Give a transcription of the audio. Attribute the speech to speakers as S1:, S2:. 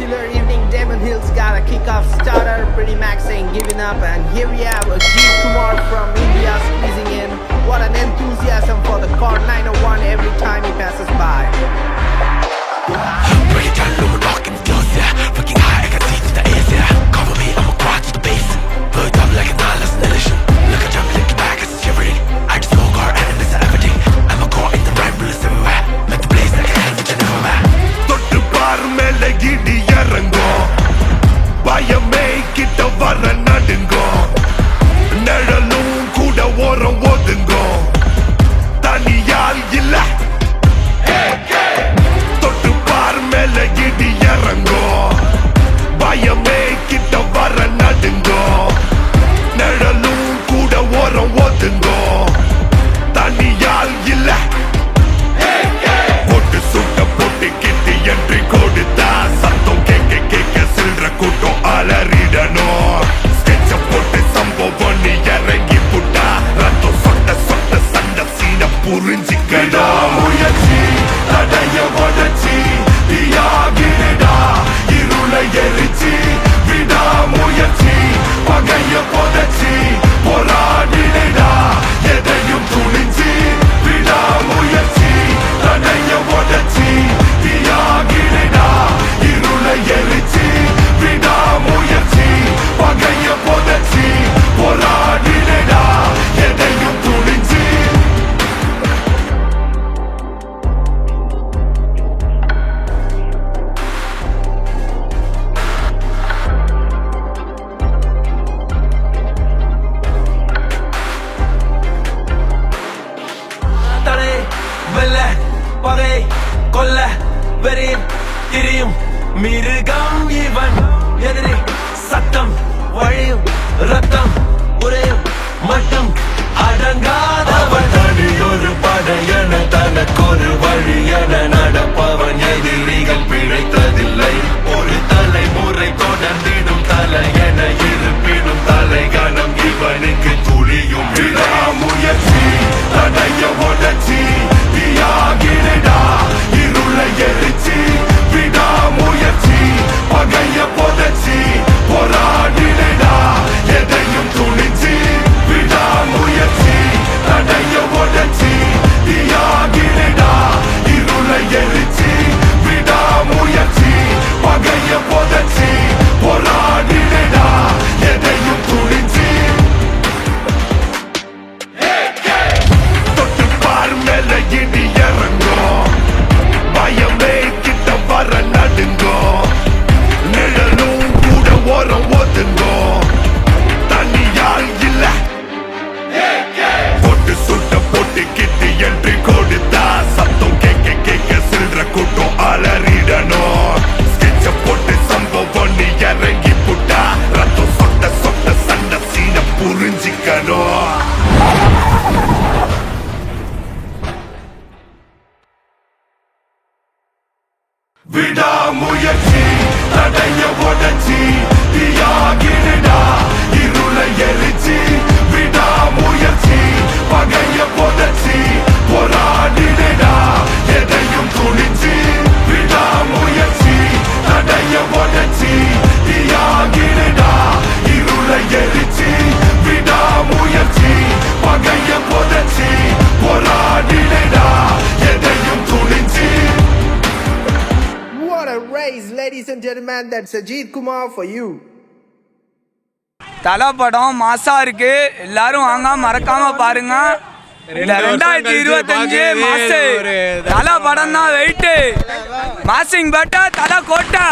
S1: chiller evening, Damon Hill's got a kick-off starter. Pretty Max ain't giving up, and here we have Ajit Kumar from India squeezing in. What an enthusiasm for the car 901 every time he passes by.
S2: Break it down, low and rockin' flows, yeah. Fucking high, I can see to the air, yeah. Cover me, I'ma crawl to the base. Put up like an Atlas nation. Look at jump, looking back, it's shivering. I just smoke our enemies are everything. I'm a core in the right place everywhere. Meant to blaze like a hell with Jennifer, man.
S3: தொட்டு பார் மேல இடி இறங்கும் பயமே கிட்ட வர நடுங்கும் நிழலும் கூட ஓரம் ஒதுங்கும் தனியால் இல்ல தொட்டு பார் மேல இடி இறங்கும் பயமே கிட்ட வர நடுங்கும் நிழலும் கூட ஓரம் ஒதுங்கும் தனியால் இல்ல போட்டு சுட்ட போட்டு கிட்டு என்று கொடுத்தா சத்தம் கேட்க கேட்க சில்ற கூட்டம் அலறிடணும் ஸ்கெட்ச போட்டு சம்பவம் நீ இறங்கி புட்டா ரத்தம் சொட்ட சொட்ட சண்ட சீன புரிஞ்சிக்கணும் முயற்சி தடைய உடச்சி தீயாகிடா இருளை எரிச்சி விடா முயற்சி பகைய புதைச்சி போராடிடா எதையும் துணிஞ்சி விடா முயற்சி தடைய உடச்சி தீயாகிடா இருளை எரிச்சி விடா முயற்சி பகைய புதைச்சி போராடிடா எதையும் துணிஞ்சி
S2: தடை வெல்ல பகை கொல்ல வெறியும் திரியும் மிருகம் இவன் எதிரி சத்தம் வழியும் ரத்தம் உரையும் மட்டும் அடங்காதவன் தனியொரு படையன தனக்கொரு வழியன நடப்பவன் எதிரிகள் பிழைத்ததில்லை ஒரு தலைமுறை தொடர்ந்திடும் தலையென இருப்பினும் தலைகணம் இவனுக்கு துளியும் விடாமுயற்சி தடைய உடச்சி தீயாகிடா இருளை எரிச்சி விடாமுயற்சி பகைய புதைச்சி போராடிடா எதையும் துணிச்சி விடாமுயற்சி தடைய உடச்சி தீயாகிடா இருளை எரிச்சி விடாமுயற்சி பகைய புதைச்சி போராடிடா எதையும் துணிச்சி தொட்டு பார் மேல இடி இறங்கும் பயமே கிட்ட வர நடுங்கும் நிழலும் கூட ஓரம் ஒதுங்கும் தனியால் இல்ல போட்டு சுட்ட போட்டு கிட்டு என்று கொடுத்தா சத்தம் கேட்க கேட்க சில்ற கூட்டம் அலறிடணும் ஸ்கெட்ச போட்டு சம்பவம் நீ இறங்கி புட்டா ரத்தம் சொட்ட சொட்ட சண்ட சீன புரிஞ்சிக்கணும் விடாமுயற்சி தடைய உடச்சி தீயாகிடா இருளை எரிச்சி விடாமுயற்சி பகைய புதைச்சி போராடிடா எதையும் துணிச்சி விடாமுயற்சி தடைய உடச்சி தீயாகிடா இருளை எரிச்சி விடாமுயற்சி பகைய புதைச்சி போராடிடா எதையும் துணிச்சி.
S1: What a race, ladies and gentlemen. That's Ajit Kumar for you.
S4: தலை படம் மாசா இருக்கு, எல்லாரும் வாங்க மறக்காம பாருங்க. 2025 மாசு தலை படம் தான் வெயிட். மாசிங் பட்டா தலை கோட்டை.